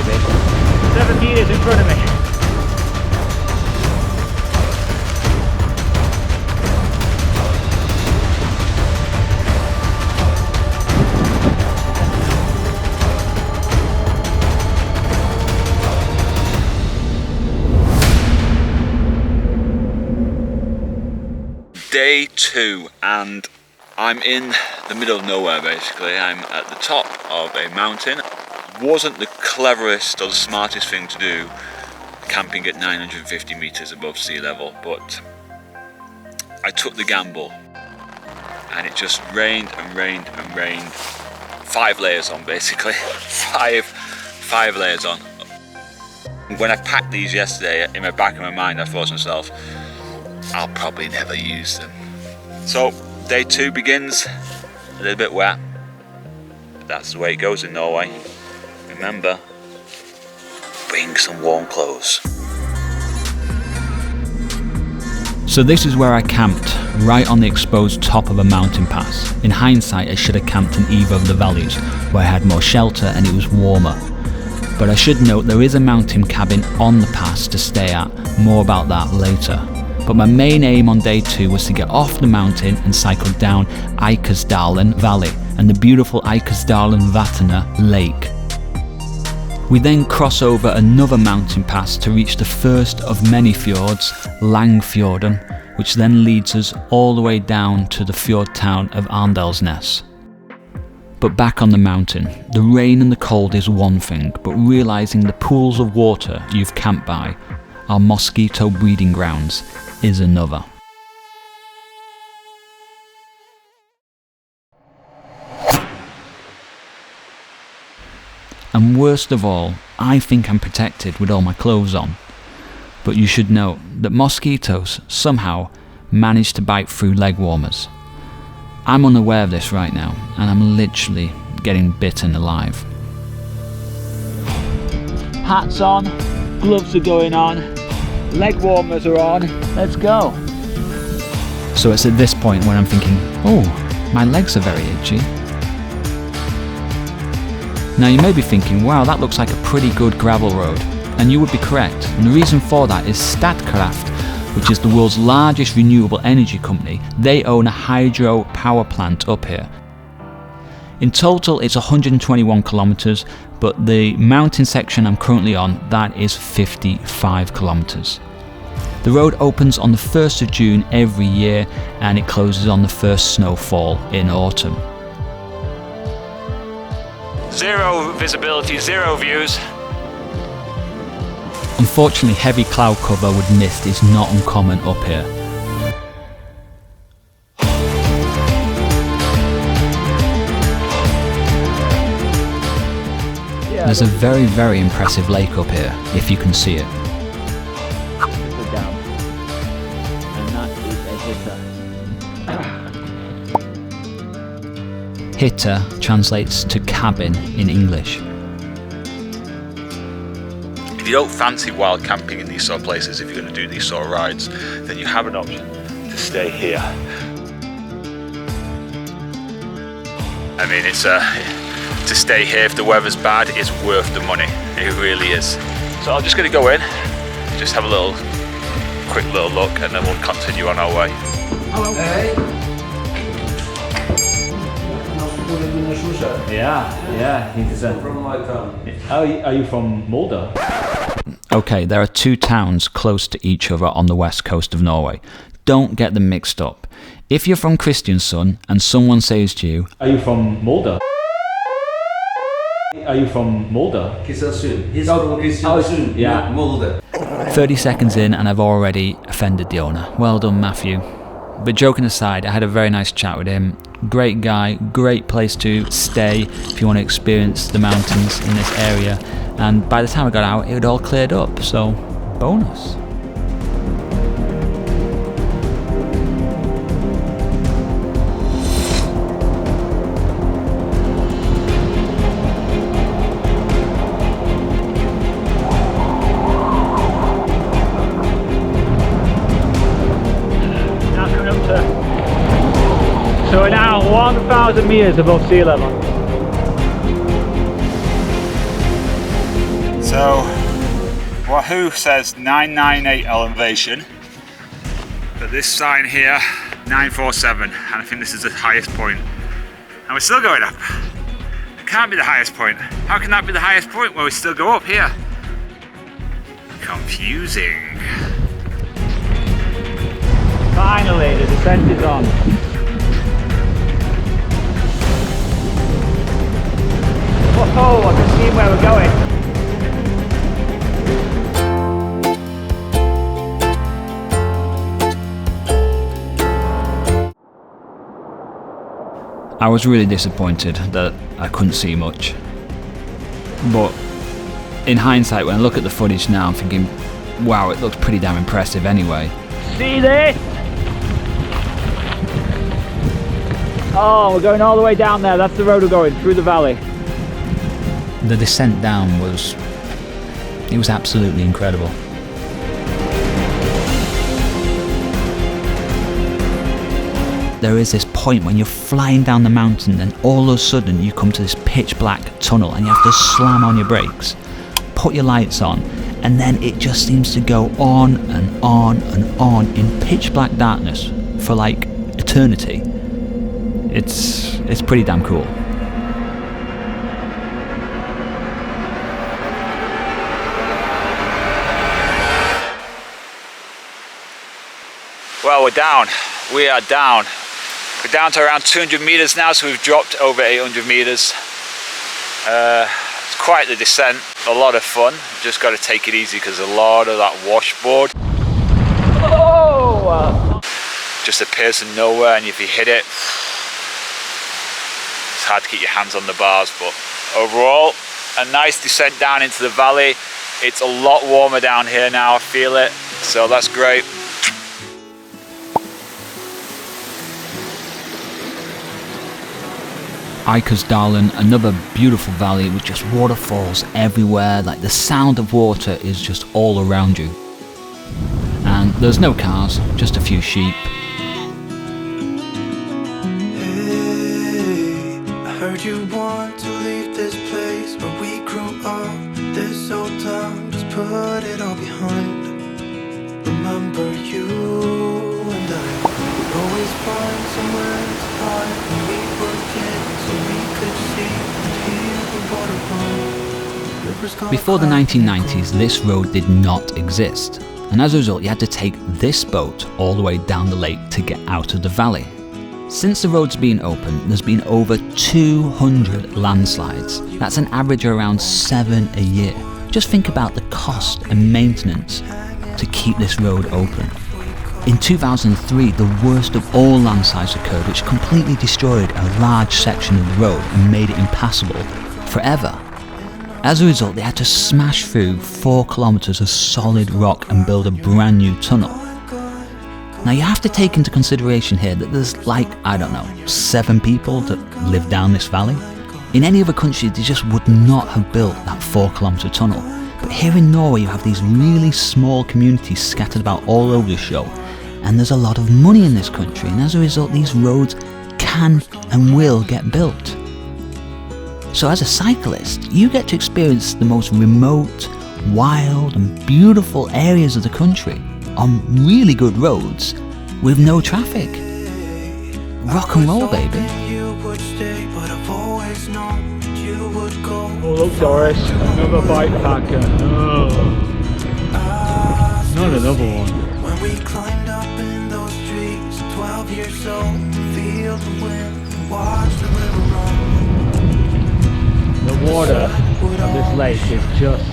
baby. 7 meters in front of me. Day 2, and I'm in the middle of nowhere basically. I'm at the top of a mountain. Wasn't the cleverest or the smartest thing to do, camping at 950 meters above sea level, but I took the gamble, and it just rained and rained and rained. 5 layers on basically. five layers on. When I packed these yesterday, in the back of my mind I thought to myself, I'll probably never use them. So day 2 begins a little bit wet, but that's the way it goes in Norway. Remember, bring some warm clothes. So this is where I camped, right on the exposed top of a mountain pass. In hindsight, I should have camped in either of the valleys, where I had more shelter and it was warmer. But I should note there is a mountain cabin on the pass to stay at, more about that later. But my main aim on day 2 was to get off the mountain and cycle down Eikersdalen Valley and the beautiful Eikersdalen Vatna Lake. We then cross over another mountain pass to reach the first of many fjords, Langfjorden, which then leads us all the way down to the fjord town of Arendalsnes. But back on the mountain, the rain and the cold is one thing, but realising the pools of water you've camped by, our mosquito breeding grounds, is another. And worst of all, I think I'm protected with all my clothes on. But you should note that mosquitoes somehow manage to bite through leg warmers. I'm unaware of this right now, and I'm literally getting bitten alive. Hats on, gloves are going on, leg warmers are on, let's go. So it's at this point when I'm thinking, oh, my legs are very itchy. Now you may be thinking, wow, that looks like a pretty good gravel road. And you would be correct. And the reason for that is Statkraft, which is the world's largest renewable energy company. They own a hydro power plant up here. In total it's 121 kilometers, but the mountain section I'm currently on, that is 55 kilometers. The road opens on the 1st of June every year and it closes on the first snowfall in autumn. Zero visibility, zero views. Unfortunately, heavy cloud cover with mist is not uncommon up here. There's a very, very impressive lake up here, if you can see it. Down. And that is a hitter. Hytte translates to cabin in English. If you don't fancy wild camping in these sort of places, if you're going to do these sort of rides, then you have an option to stay here. I mean, it's to stay here if the weather's bad is worth the money. It really is. So I'm just going to go in, just have a quick little look, and then we'll continue on our way. Hello. Hey. Yeah, he's From my town. Oh, are you from Molde? Okay, there are 2 towns close to each other on the west coast of Norway. Don't get them mixed up. If you're from Kristiansund and someone says to you, Are you from Molde? Are you from Molde? Kristiansund. He's from Kristiansund, yeah. not Molde. 30 seconds in and I've already offended the owner. Well done, Matthew. But joking aside, I had a very nice chat with him. Great guy, great place to stay if you want to experience the mountains in this area. And by the time I got out, it had all cleared up, so bonus. So we're now 1,000 meters above sea level. So Wahoo says 998 elevation, but this sign here 947, and I think this is the highest point, and we're still going up. It can't be the highest point. How can that be the highest point where we still go up here? Confusing. Finally, the descent is on. Whoa, I can see where we're going. I was really disappointed that I couldn't see much. But in hindsight, when I look at the footage now, I'm thinking, wow, it looks pretty damn impressive anyway. See this? Oh, we're going all the way down there. That's the road we're going, through the valley. The descent down was absolutely incredible. There is this point when you're flying down the mountain and all of a sudden you come to this pitch black tunnel and you have to slam on your brakes, put your lights on, and then it just seems to go on and on and on in pitch black darkness for like eternity. It's pretty damn cool. Well, we're down. We are down. We're down to around 200 meters now, so we've dropped over 800 meters. It's quite the descent, a lot of fun. Just got to take it easy because a lot of that washboard just appears from nowhere, and if you hit it, it's hard to keep your hands on the bars. But overall, a nice descent down into the valley. It's a lot warmer down here now, I feel it, so that's great. Aursjøvegen, another beautiful valley with just waterfalls everywhere, like the sound of water is just all around you. And there's no cars, just a few sheep. Hey, I heard you want to leave this place where we grew up, this old town, just put it all behind. Remember you and I would always find somewhere to hide when we were kids, so we could see and hear the water run. Rivers go Before the 1990s, this road did not exist, and as a result you had to take this boat all the way down the lake to get out of the valley. Since the road's been open, there's been over 200 landslides. That's an average of around 7 a year. Just think about the cost and maintenance to keep this road open. In 2003, the worst of all landslides occurred, which completely destroyed a large section of the road and made it impassable forever. As a result, they had to smash through 4 kilometers of solid rock and build a brand new tunnel. Now you have to take into consideration here that there's like, I don't know, 7 people that live down this valley. In any other country, they just would not have built that 4-kilometer tunnel. But here in Norway, you have these really small communities scattered about all over the show, and there's a lot of money in this country, and as a result, these roads can and will get built. So as a cyclist, you get to experience the most remote, wild and beautiful areas of the country on really good roads with no traffic. Rock and roll, baby. Oh look, Doris, another bikepacker. Oh. Not another one. When we climbed up in those trees, 12 years old, feel the wind, watch the river run. The water of this lake is just...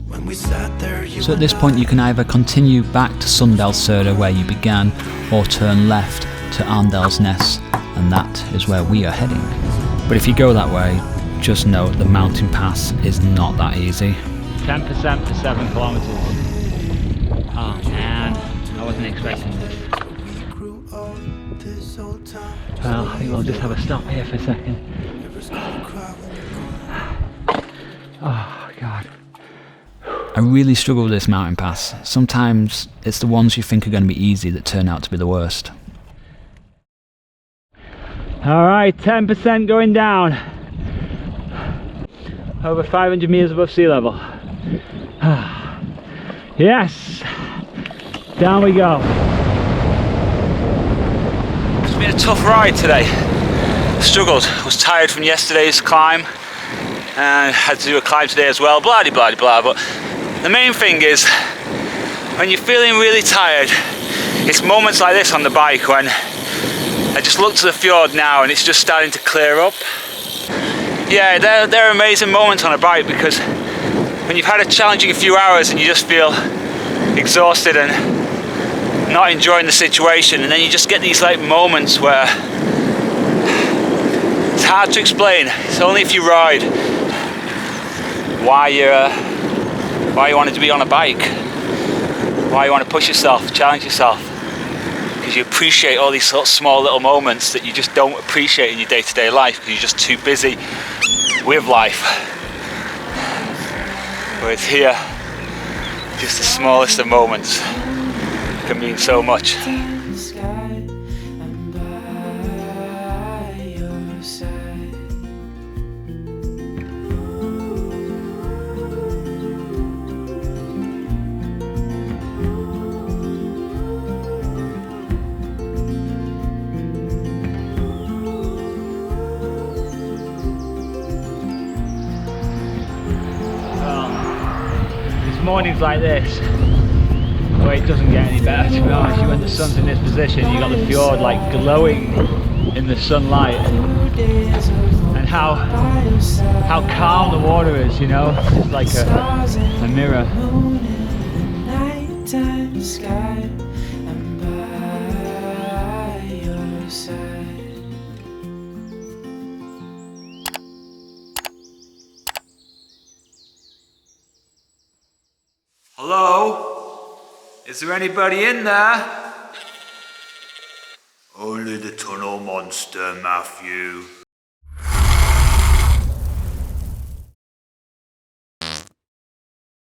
When we sat there, So at this point you can either continue back to Sundalsøra where you began, or turn left to Arendalsnes, and that is where we are heading. But if you go that way, just note the mountain pass is not that easy. 10% for 7 kilometers. Oh man, I wasn't expecting this. Well, I think we'll just have a stop here for a second. Oh God. I really struggle with this mountain pass. Sometimes it's the ones you think are going to be easy that turn out to be the worst. Alright, 10% going down. over 500 meters above sea level. Yes, down we go. It's been a tough ride today. Struggled, was tired from yesterday's climb and had to do a climb today as well, blah de blah de blah. But the main thing is, when you're feeling really tired, it's moments like this on the bike when I just look to the fjord now and it's just starting to clear up. Yeah, they're amazing moments on a bike, because when you've had a challenging few hours and you just feel exhausted and not enjoying the situation, and then you just get these like moments where it's hard to explain. It's only if you ride why you wanted to be on a bike, why you want to push yourself, challenge yourself, because you appreciate all these sort of small little moments that you just don't appreciate in your day-to-day life because you're just too busy with life. Whereas here, just the smallest of moments can mean so much. Mornings like this, where it doesn't get any better, to be honest. When the sun's in this position, you got the fjord like glowing in the sunlight, and how calm the water is, you know, it's just like a mirror. Hello? Is there anybody in there? Only the tunnel monster, Matthew.